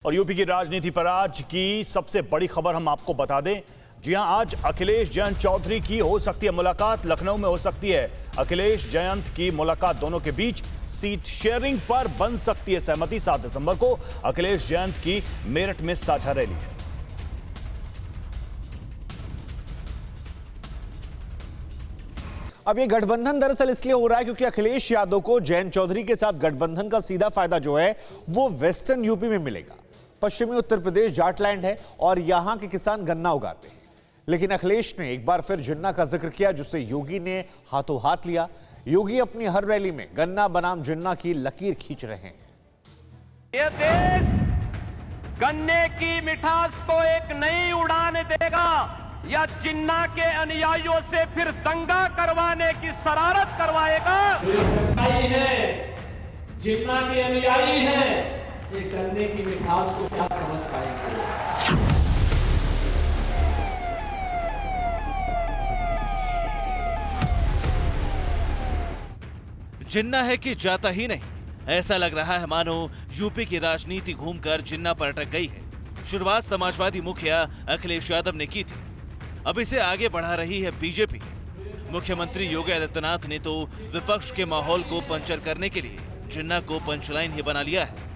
और यूपी की राजनीति पर आज की सबसे बड़ी खबर हम आपको बता दें। जी हां, आज अखिलेश जयंत चौधरी की हो सकती है मुलाकात, लखनऊ में हो सकती है अखिलेश जयंत की मुलाकात। दोनों के बीच सीट शेयरिंग पर बन सकती है सहमति। 7 दिसंबर को अखिलेश जयंत की मेरठ में साझा रैली है। अब ये गठबंधन दरअसल इसलिए हो रहा है क्योंकि अखिलेश यादव को जयंत चौधरी के साथ गठबंधन का सीधा फायदा जो है वो वेस्टर्न यूपी में मिलेगा। पश्चिमी उत्तर प्रदेश जाटलैंड है और यहां के किसान गन्ना उगाते हैं। लेकिन अखिलेश ने एक बार फिर जिन्ना का जिक्र किया, जिससे योगी ने हाथों हाथ लिया। योगी अपनी हर रैली में गन्ना बनाम जिन्ना की लकीर खींच रहे हैं। ये देश गन्ने की मिठास को एक नई उड़ान देगा या जिन्ना के अनुयायियों से फिर दंगा करवाने की शरारत करवाएगा। जिन्ना के अनुयायी हैं, ये गन्ने की मिठास को क्या समझ पाएंगे। जिन्ना है कि जाता ही नहीं, ऐसा लग रहा है मानो यूपी की राजनीति घूमकर जिन्ना पर अटक गई है। शुरुआत समाजवादी मुखिया अखिलेश यादव ने की थी, अब इसे आगे बढ़ा रही है बीजेपी। मुख्यमंत्री योगी आदित्यनाथ ने तो विपक्ष के माहौल को पंचर करने के लिए जिन्ना को पंचलाइन ही बना लिया है।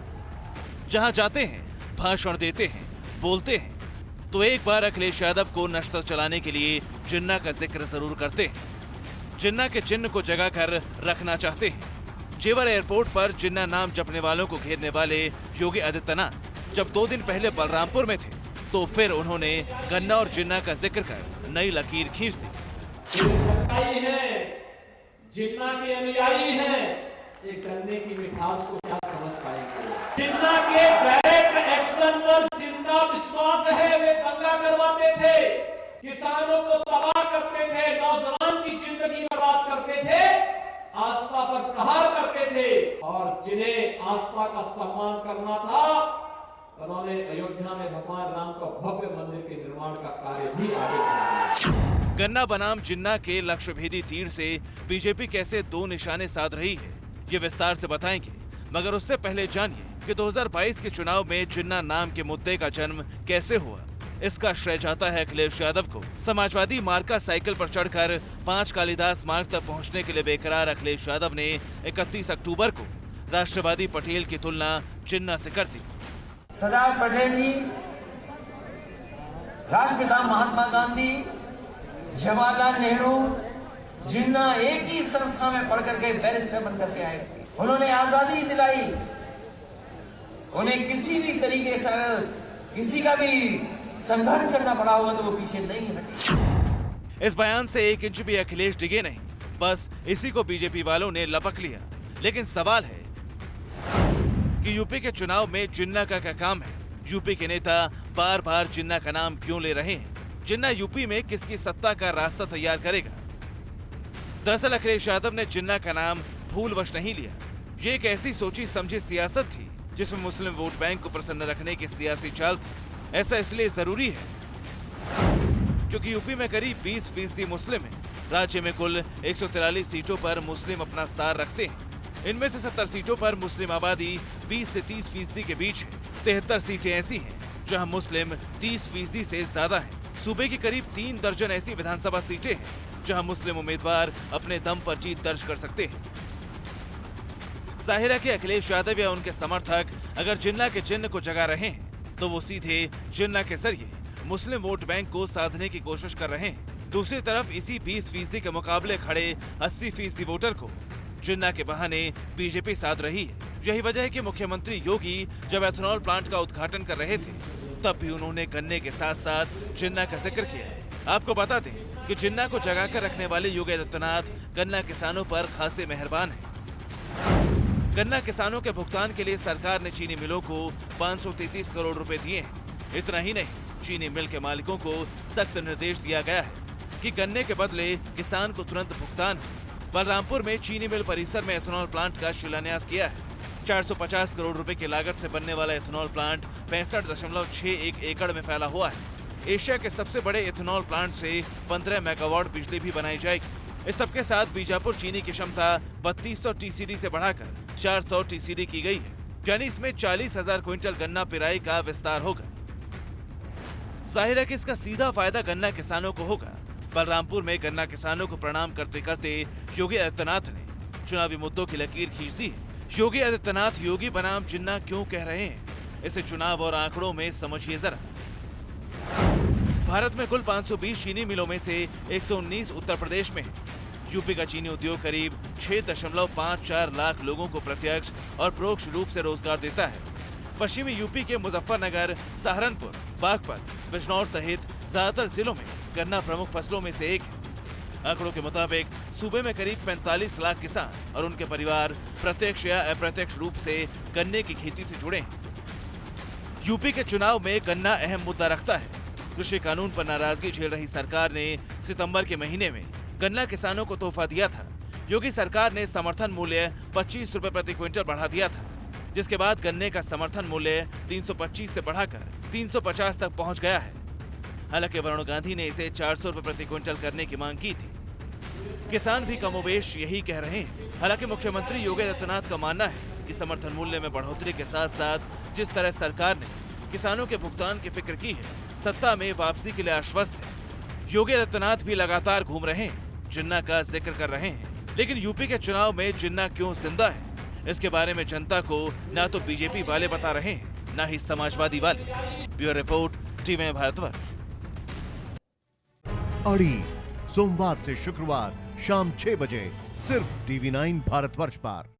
जहां जाते हैं, भाषण देते हैं, बोलते हैं, तो एक बार अखिलेश यादव को नशा चलाने के लिए जिन्ना का जिक्र जरूर करते हैं। जिन्ना के चिन्ह को जगा कर रखना चाहते हैं। जेवर एयरपोर्ट पर जिन्ना नाम जपने वालों को घेरने वाले योगी आदित्यनाथ जब 2 दिन पहले बलरामपुर में थे, तो फिर उन्होंने गन्ना और जिन्ना का जिक्र कर नई लकीर खींच दी। जिन्ना के अनुयायी हैं, ये गन्ने की मिठास को क्या समझ पाएंगे। जिन्ना के डायरेक्ट एक्शन पर जिनका विश्वास है, वे दंगा करवाते थे, किसानों को तबाह करते थे, नौजवान की जिंदगी बर्बाद करते थे, आस्था पर प्रहार करते थे। और जिन्हें आस्था का सम्मान करना था, उन्होंने अयोध्या में भगवान राम का भव्य मंदिर के निर्माण का कार्य भी आगे बढ़ाया। गन्ना बनाम जिन्ना के लक्ष्यभेदी तीर से बीजेपी कैसे 2 निशाने साध रही है, ये विस्तार से बताएंगे। मगर उससे पहले जानिए कि 2022 के चुनाव में जिन्ना नाम के मुद्दे का जन्म कैसे हुआ। इसका श्रेय जाता है अखिलेश यादव को। समाजवादी मार्का साइकिल पर चढ़कर 5 कालिदास मार्ग तक पहुंचने के लिए बेकरार अखिलेश यादव ने 31 अक्टूबर को राष्ट्रवादी पटेल की तुलना जिन्ना से कर दी। सरदार पटेल जी, राष्ट्रपिता महात्मा गांधी, जवाहरलाल नेहरू, जिन्ना एक ही संस्था में पढ़ करके बैरिस्टर बन करके आए थे। उन्होंने आजादी दिलाई। उन्हें किसी भी तरीके से किसी का भी संघर्ष करना पड़ा होगा तो वो पीछे नहीं हटे। इस बयान से 1 इंच भी अखिलेश डिगे नहीं, बस इसी को बीजेपी वालों ने लपक लिया। लेकिन सवाल है कि यूपी के चुनाव में जिन्ना का क्या काम है। यूपी के नेता बार बार जिन्ना का नाम क्यों ले रहे हैं। जिन्ना यूपी में किसकी सत्ता का रास्ता तैयार करेगा। दरअसल अखिलेश यादव ने जिन्ना का नाम भूलवश नहीं लिया। ये एक ऐसी सोची समझी सियासत थी जिसमें मुस्लिम वोट बैंक को प्रसन्न रखने की सियासी चाल थी। ऐसा इसलिए जरूरी है क्योंकि यूपी में करीब 20% मुस्लिम है। राज्य में कुल 143 सीटों पर मुस्लिम अपना सार रखते हैं। इनमें से 70 सीटों पर मुस्लिम आबादी 20 से 30% के बीच है। 73 सीटें ऐसी हैं जहां मुस्लिम 30% से ज्यादा हैं। सूबे की करीब 3 दर्जन ऐसी विधानसभा सीटें हैं जहां मुस्लिम उम्मीदवार अपने दम पर जीत दर्ज कर सकते हैं। जाहिर है कि अखिलेश यादव या उनके समर्थक अगर जिन्ना के चिन्ह को जगा रहे हैं तो वो सीधे जिन्ना के जरिए मुस्लिम वोट बैंक को साधने की कोशिश कर रहे हैं। दूसरी तरफ इसी 20% के मुकाबले खड़े 80% वोटर को जिन्ना के बहाने बीजेपी साध रही है। यही वजह है कि मुख्यमंत्री योगी जब एथेनॉल प्लांट का उद्घाटन कर रहे थे, तब भी उन्होंने गन्ने के साथ साथ जिन्ना का जिक्र किया। आपको बता दें कि जिन्ना को जगाकर रखने वाले योगी आदित्यनाथ गन्ना किसानों पर खासे मेहरबान हैं। गन्ना किसानों के भुगतान के लिए सरकार ने चीनी मिलों को 533 करोड़ रुपए दिए हैं। इतना ही नहीं, चीनी मिल के मालिकों को सख्त निर्देश दिया गया है कि गन्ने के बदले किसान को तुरंत भुगतान हो। बलरामपुर में चीनी मिल परिसर में एथेनॉल प्लांट का शिलान्यास किया है। 450 करोड़ रुपए की लागत से बनने वाला एथेनॉल प्लांट 65.61 एकड़ में फैला हुआ है। एशिया के सबसे बड़े एथेनॉल प्लांट से 15 मेगावाट बिजली भी बनाई जाएगी। इस सबके साथ बीजापुर चीनी की क्षमता 3200 टीसीडी से बढ़ाकर 400 टीसीडी की गई है। यानी इसमें 40,000 क्विंटल गन्ना पेराई का विस्तार होगा। जाहिर है कि इसका सीधा फायदा गन्ना किसानों को होगा। बलरामपुर में गन्ना किसानों को प्रणाम करते करते योगी आदित्यनाथ ने चुनावी मुद्दों की लकीर खींच दी है। योगी आदित्यनाथ योगी बनाम जिन्ना क्यों कह रहे हैं, इसे चुनाव और आंकड़ों में समझिए जरा। भारत में कुल 520 चीनी मिलों में से 119 उत्तर प्रदेश में है। यूपी का चीनी उद्योग करीब 6.54 लाख लोगों को प्रत्यक्ष और परोक्ष रूप से रोजगार देता है। पश्चिमी यूपी के मुजफ्फरनगर, सहारनपुर, बागपत, बिजनौर सहित ज्यादातर जिलों में गन्ना प्रमुख फसलों में से एक है। आंकड़ों के मुताबिक सूबे में करीब 45 लाख किसान और उनके परिवार प्रत्यक्ष या अप्रत्यक्ष रूप से गन्ने की खेती से जुड़े हैं। यूपी के चुनाव में गन्ना अहम मुद्दा रखता है। कृषि कानून पर नाराजगी झेल रही सरकार ने सितंबर के महीने में गन्ना किसानों को तोहफा दिया था। योगी सरकार ने समर्थन मूल्य 25 रुपए प्रति क्विंटल बढ़ा दिया था, जिसके बाद गन्ने का समर्थन मूल्य 325 से बढ़ाकर 350 तक पहुंच गया है। हालांकि वरुण गांधी ने इसे 400 रुपए प्रति क्विंटल करने की मांग की थी। किसान भी कमोबेश यही कह रहे हैं। हालांकि मुख्यमंत्री योगी आदित्यनाथ का मानना है कि समर्थन मूल्य में बढ़ोतरी के साथ साथ जिस तरह सरकार ने किसानों के भुगतान की फिक्र की है, सत्ता में वापसी के लिए आश्वस्त है। योगी आदित्यनाथ भी लगातार घूम रहे हैं, जिन्ना का जिक्र कर रहे हैं, लेकिन यूपी के चुनाव में जिन्ना क्यों जिंदा है, इसके बारे में जनता को ना तो बीजेपी वाले बता रहे हैं, ना ही समाजवादी वाले। Bureau report, TV Bharatvarsh. अड़ी सोमवार से शुक्रवार शाम 6 बजे सिर्फ TV9 भारतवर्ष पर।